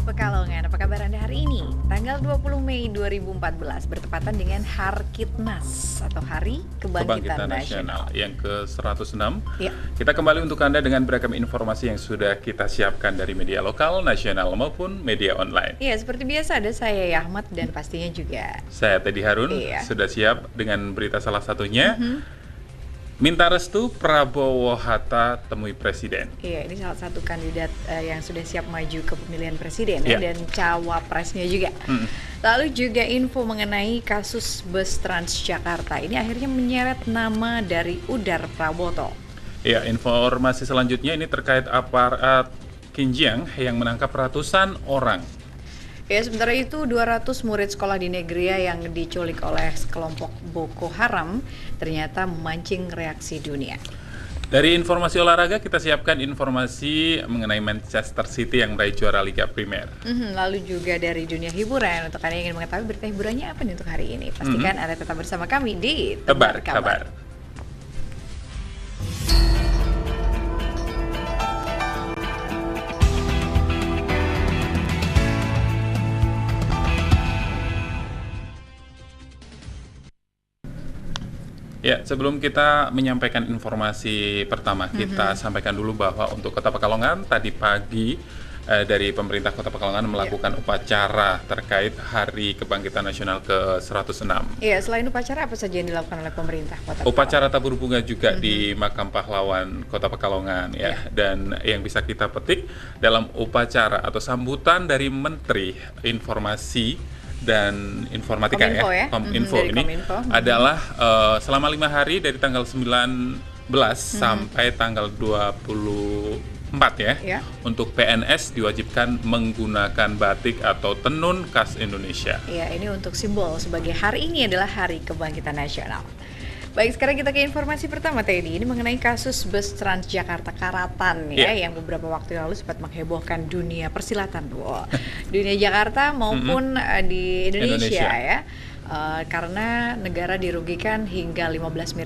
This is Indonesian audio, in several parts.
Pekalongan, apa kabar Anda hari ini? Tanggal 20 Mei 2014 bertepatan dengan Harkitnas atau Hari Kebangkitan Nasional yang ke-106. Ya. Kita kembali untuk Anda dengan beragam informasi yang sudah kita siapkan dari media lokal, nasional maupun media online. Iya, seperti biasa ada saya Yahmat dan pastinya juga Saya Teddy Harun, Iya. sudah siap dengan berita salah satunya. Minta restu Prabowo Hatta temui Presiden. Iya, ini salah satu kandidat yang sudah siap maju ke pemilihan presiden ya, Iya. dan cawapresnya juga. Lalu juga info mengenai kasus bus Transjakarta. Ini akhirnya menyeret nama dari Udar Prawoto. Ya, informasi selanjutnya ini terkait aparat Xinjiang yang menangkap ratusan orang. Ya, sementara itu 200 murid sekolah di Negria yang diculik oleh kelompok Boko Haram ternyata memancing reaksi dunia. Dari informasi olahraga, kita siapkan informasi mengenai Manchester City yang meraih juara Liga Primer. Lalu juga dari dunia hiburan, untuk Anda yang ingin mengetahui berita hiburannya apa nih untuk hari ini, pastikan Anda tetap bersama kami di Tebar Kabar. Ya, sebelum kita menyampaikan informasi pertama, kita sampaikan dulu bahwa untuk Kota Pekalongan tadi pagi dari pemerintah Kota Pekalongan melakukan upacara terkait Hari Kebangkitan Nasional ke-106. Iya, selain upacara apa saja yang dilakukan oleh pemerintah Kota Upacara tabur bunga juga di Makam Pahlawan Kota Pekalongan ya. Dan yang bisa kita petik dalam upacara atau sambutan dari Menteri Informasi dan Informatika Kominfo ya. Kominfo Dari ini Kominfo. adalah selama 5 hari dari tanggal 19 sampai tanggal 24 ya. Ya. Untuk PNS diwajibkan menggunakan batik atau tenun khas Indonesia. Iya, ini untuk simbol sebagai hari ini adalah Hari Kebangkitan Nasional. Baik, sekarang kita ke informasi pertama Teddy. Ini mengenai kasus bus Transjakarta Karatan ya, yang beberapa waktu lalu sempat menghebohkan dunia persilatan, dunia Jakarta maupun di Indonesia ya. Karena negara dirugikan hingga 15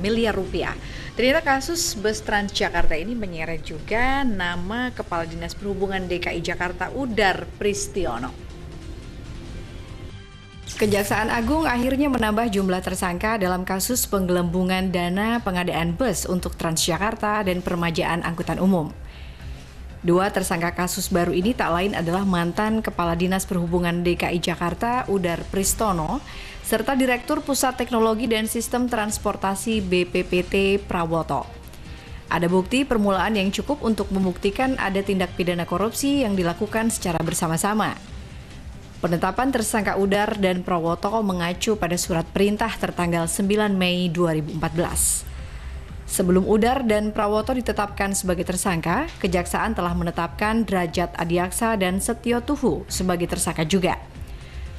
miliar rupiah. Ternyata kasus bus Transjakarta ini menyeret juga nama Kepala Dinas Perhubungan DKI Jakarta Udar Pristiono. Kejaksaan Agung akhirnya menambah jumlah tersangka dalam kasus penggelembungan dana pengadaan bus untuk Transjakarta dan permajaan angkutan umum. Dua tersangka kasus baru ini tak lain adalah mantan Kepala Dinas Perhubungan DKI Jakarta Udar Pristiono serta Direktur Pusat Teknologi dan Sistem Transportasi BPPT Prawoto. Ada bukti permulaan yang cukup untuk membuktikan ada tindak pidana korupsi yang dilakukan secara bersama-sama. Penetapan tersangka Udar dan Prawoto mengacu pada surat perintah tertanggal 9 Mei 2014. Sebelum Udar dan Prawoto ditetapkan sebagai tersangka, Kejaksaan telah menetapkan Derajat Adiaksa dan Setio Tuhu sebagai tersangka juga.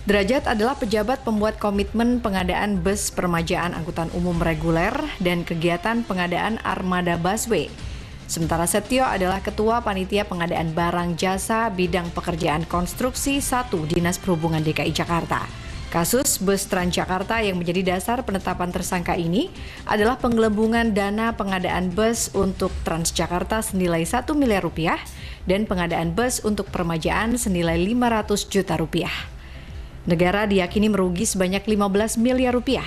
Derajat adalah pejabat pembuat komitmen pengadaan bus permajaan angkutan umum reguler dan kegiatan pengadaan armada busway. Sementara Setio adalah Ketua Panitia Pengadaan Barang Jasa Bidang Pekerjaan Konstruksi 1 Dinas Perhubungan DKI Jakarta. Kasus bus Transjakarta yang menjadi dasar penetapan tersangka ini adalah penggelembungan dana pengadaan bus untuk Transjakarta senilai 1 miliar rupiah dan pengadaan bus untuk permajaan senilai 500 juta rupiah. Negara diyakini merugi sebanyak 15 miliar rupiah.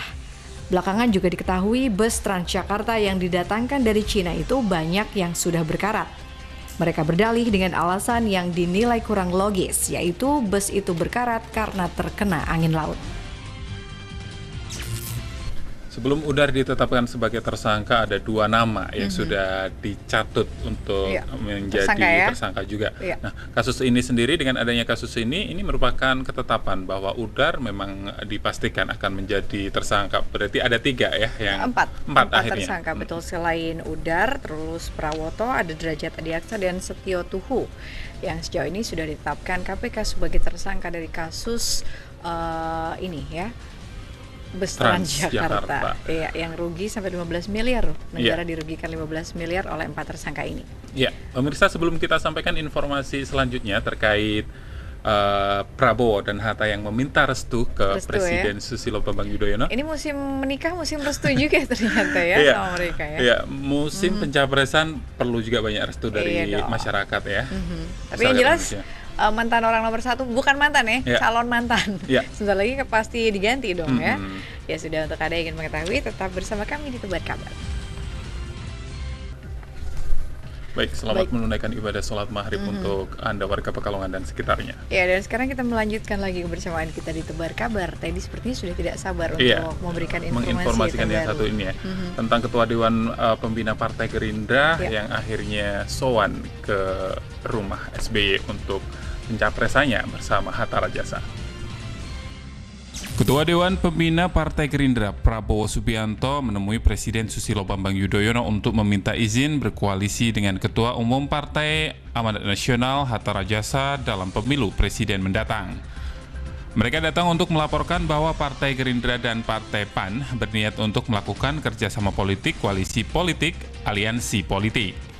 Belakangan juga diketahui bus Transjakarta yang didatangkan dari Cina itu banyak yang sudah berkarat. Mereka berdalih dengan alasan yang dinilai kurang logis, yaitu bus itu berkarat karena terkena angin laut. Sebelum Udar ditetapkan sebagai tersangka, ada 2 nama yang sudah dicatut untuk menjadi tersangka juga. Nah, kasus ini sendiri dengan adanya kasus ini merupakan ketetapan bahwa Udar memang dipastikan akan menjadi tersangka. Berarti ada 3 ya yang empat akhirnya. Tersangka betul, selain Udar, terus Prawoto, ada Derajat Adiaksa dan Setio Tuhu yang sejauh ini sudah ditetapkan KPK sebagai tersangka dari kasus ini ya. Bus Transjakarta yang rugi sampai 15 miliar. Negara dirugikan 15 miliar oleh 4 tersangka ini. Ya, pemirsa, sebelum kita sampaikan informasi selanjutnya terkait Prabowo dan Hatta yang meminta restu ke Presiden Susilo Bambang Yudhoyono. Ini musim menikah, musim restu juga ternyata ya sama mereka ya. Iya, musim pencapresan perlu juga banyak restu dari masyarakat ya. Tapi yang jelas mantan orang nomor 1, bukan mantan ya, calon mantan. Sebentar lagi pasti diganti dong ya. Ya sudah, untuk Anda yang ingin mengetahui, tetap bersama kami di Tebar Kabar. Baik, selamat menunaikan ibadah sholat maghrib untuk Anda warga Pekalongan dan sekitarnya. Ya, dan sekarang kita melanjutkan lagi kebersamaan kita di Tebar Kabar. Tadi sepertinya sudah tidak sabar untuk memberikan menginformasikan yang satu ini ya, tentang Ketua Dewan Pembina Partai Gerindra yang akhirnya sowan ke rumah SBY untuk pencapresannya bersama Hatta Rajasa. Ketua Dewan Pembina Partai Gerindra Prabowo Subianto menemui Presiden Susilo Bambang Yudhoyono untuk meminta izin berkoalisi dengan Ketua Umum Partai Amanat Nasional Hatta Rajasa dalam pemilu presiden mendatang. Mereka datang untuk melaporkan bahwa Partai Gerindra dan Partai PAN berniat untuk melakukan kerjasama politik, koalisi politik, aliansi politik.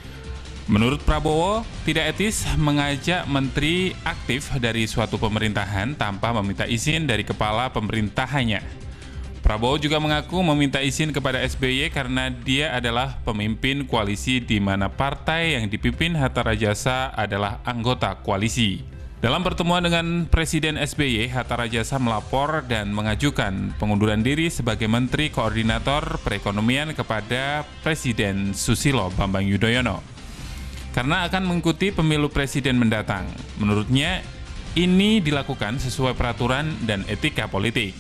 Menurut Prabowo, tidak etis mengajak menteri aktif dari suatu pemerintahan tanpa meminta izin dari kepala pemerintahannya. Prabowo juga mengaku meminta izin kepada SBY karena dia adalah pemimpin koalisi di mana partai yang dipimpin Hatta Rajasa adalah anggota koalisi. Dalam pertemuan dengan Presiden SBY, Hatta Rajasa melapor dan mengajukan pengunduran diri sebagai Menteri Koordinator Perekonomian kepada Presiden Susilo Bambang Yudhoyono. Karena akan mengikuti pemilu presiden mendatang. Menurutnya, ini dilakukan sesuai peraturan dan etika politik.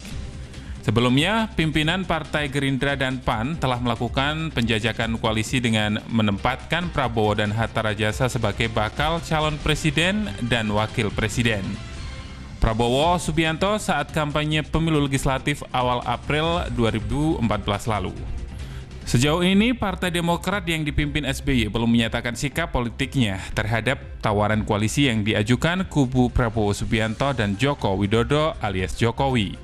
Sebelumnya, pimpinan Partai Gerindra dan PAN telah melakukan penjajakan koalisi dengan menempatkan Prabowo dan Hatta Rajasa sebagai bakal calon presiden dan wakil presiden. Prabowo Subianto saat kampanye pemilu legislatif awal April 2014 lalu. Sejauh ini, Partai Demokrat yang dipimpin SBY belum menyatakan sikap politiknya terhadap tawaran koalisi yang diajukan kubu Prabowo Subianto dan Joko Widodo alias Jokowi.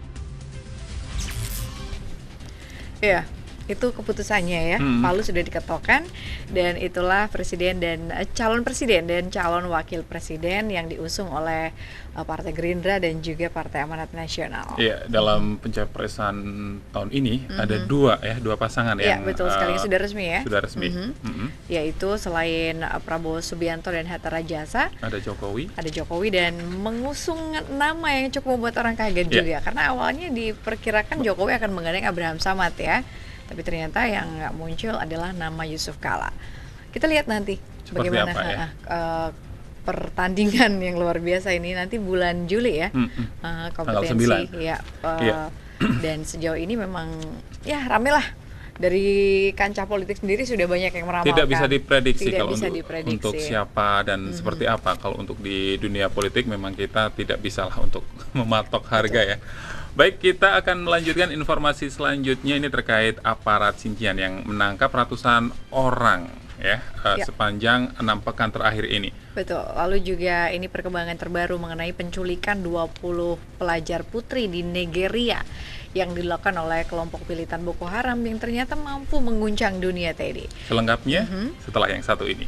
Ya, itu keputusannya ya. Palu sudah diketokan dan itulah presiden dan calon presiden dan calon wakil presiden yang diusung oleh Partai Gerindra dan juga Partai Amanat Nasional. Iya, dalam pencapresan tahun ini ada dua pasangan yang betul sekali, sudah resmi ya. Sudah resmi. Yaitu selain Prabowo Subianto dan Hatta Rajasa, ada Jokowi dan mengusung nama yang cukup membuat orang kaget juga karena awalnya diperkirakan Jokowi akan menggandeng Abraham Samad ya. Tapi ternyata yang nggak muncul adalah nama Yusuf Kala. Kita lihat nanti bagaimana pertandingan yang luar biasa ini nanti bulan Juli ya, kompetensi dan sejauh ini memang ya rame lah. Dari kancah politik sendiri sudah banyak yang meramalkan. Tidak bisa diprediksi untuk siapa dan seperti apa. Kalau untuk di dunia politik memang kita tidak bisalah untuk mematok harga ya. Baik, kita akan melanjutkan informasi selanjutnya ini terkait aparat Xinjiang yang menangkap ratusan orang sepanjang 6 pekan terakhir ini. Betul, lalu juga ini perkembangan terbaru mengenai penculikan 20 pelajar putri di Nigeria yang dilakukan oleh kelompok militan Boko Haram yang ternyata mampu mengguncang dunia, Teddy. Selengkapnya setelah yang satu ini.